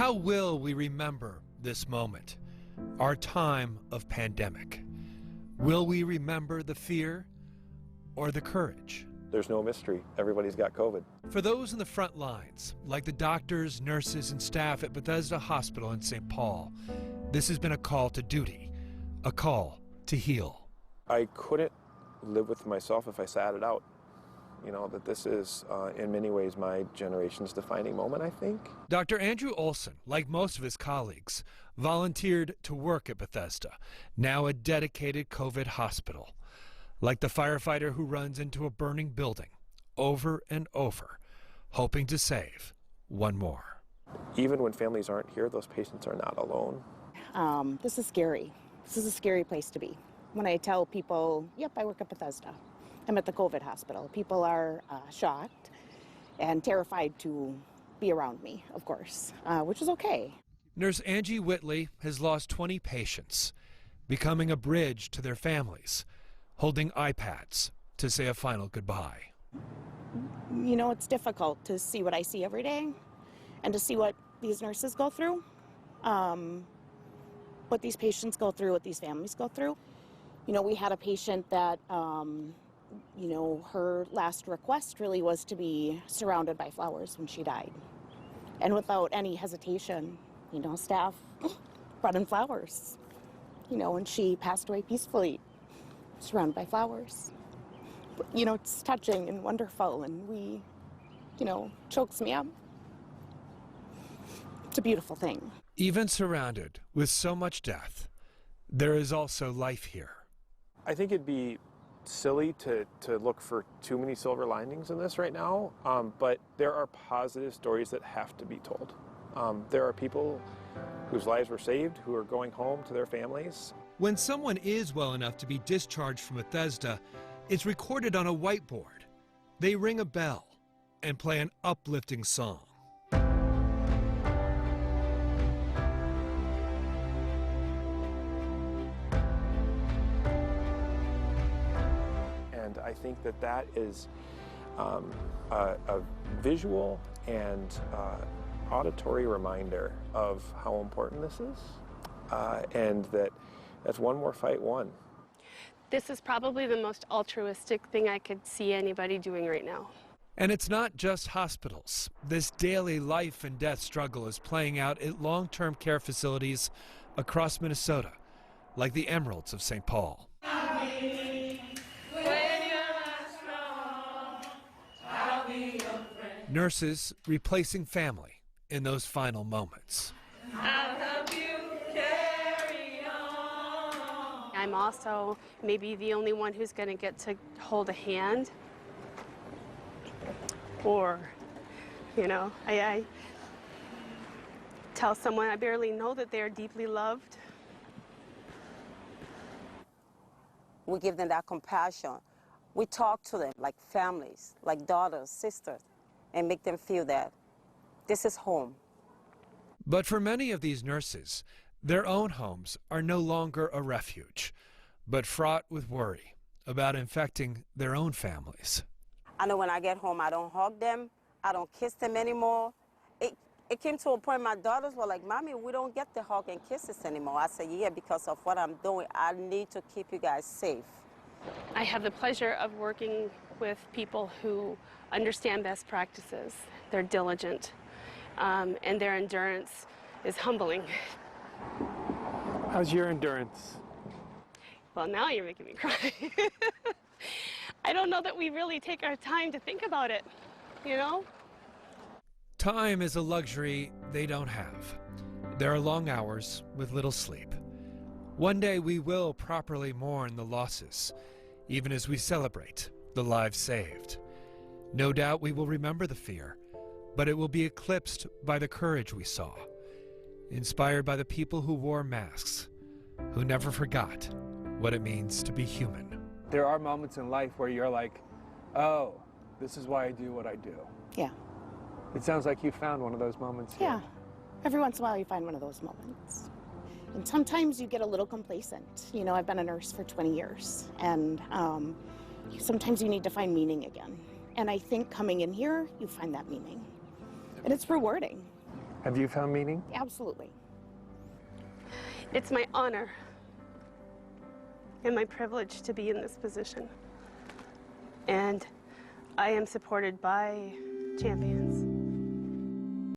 How will we remember this moment, our time of pandemic? Will we remember the fear or the courage? There's no mystery. Everybody's got COVID. For those in the front lines, like the doctors, nurses, and staff at Bethesda Hospital in St. Paul, this has been a call to duty, a call to heal. I couldn't live with myself if I sat it out. You know, that this is, in many ways, my generation's defining moment, I think. Dr. Andrew OLSON, like most of his colleagues, volunteered to work at Bethesda, now a dedicated COVID hospital. Like the firefighter who runs into a burning building over and over, hoping to save one more. Even when families aren't here, those patients are not alone. This is scary. This is a scary place to be. When I tell people, yep, I work at Bethesda, I'm at the COVID hospital, people are shocked and terrified to be around me, of course, which is okay. Nurse ANGIE WHITLEY has lost 20 patients, becoming a bridge to their families, holding iPads to say a final goodbye. You know, it's difficult to see what I see every day and to see what these nurses go through, what these patients go through, what these families go through. You know, we had a patient that, you know, her last request really was to be surrounded by flowers when she died. And without any hesitation, you know, staff brought in flowers, you know, and she passed away peacefully, surrounded by flowers. You know, it's touching and wonderful, and you know, chokes me up. It's a beautiful thing. Even surrounded with so much death, there is also life here. I think it'd be silly to look for too many silver linings in this right now, but there are positive stories that have to be told. There are people whose lives were saved who are going home to their families. When someone is well enough to be discharged from Bethesda, it's recorded on a whiteboard. They ring a bell and play an uplifting song. And I think that that is a visual and auditory reminder of how important this is, and that's one more fight won. This is probably the most altruistic thing I could see anybody doing right now. And it's not just hospitals. This daily life and death struggle is playing out at long-term care facilities across Minnesota, like the Emeralds of St. Paul. Nurses replacing family in those final moments. I'm also maybe the only one who's going to get to hold a hand. Or, you know, I tell someone I barely know that they are deeply loved. We give them that compassion. We talk to them like families, like daughters, sisters, and make them feel that this is home. But for many of these nurses, their own homes are no longer a refuge, but fraught with worry about infecting their own families. I know when I get home, I don't hug them, I don't kiss them anymore. It came to a point my daughters were like, Mommy, we don't get the hug and kisses anymore. I said, yeah, because of what I'm doing, I need to keep you guys safe. I have the pleasure of working with people who understand best practices. They're diligent, and their endurance is humbling. How's your endurance? Well, now you're making me cry. I don't know that we really take our time to think about it, you know? Time is a luxury they don't have. There are long hours with little sleep. One day we will properly mourn the losses, even as we celebrate the lives saved. No doubt we will remember the fear, but it will be eclipsed by the courage we saw, inspired by the people who wore masks, who never forgot what it means to be human. There are moments in life where you're like, oh, this is why I do what I do. Yeah. It sounds like you found one of those moments here. Yeah. Every once in a while you find one of those moments. And sometimes you get a little complacent. You know, I've been a nurse for 20 years, and sometimes you need to find meaning again. And I think coming in here, you find that meaning. And it's rewarding. Have you found meaning? Absolutely. It's my honor and my privilege to be in this position. And I am supported by champions.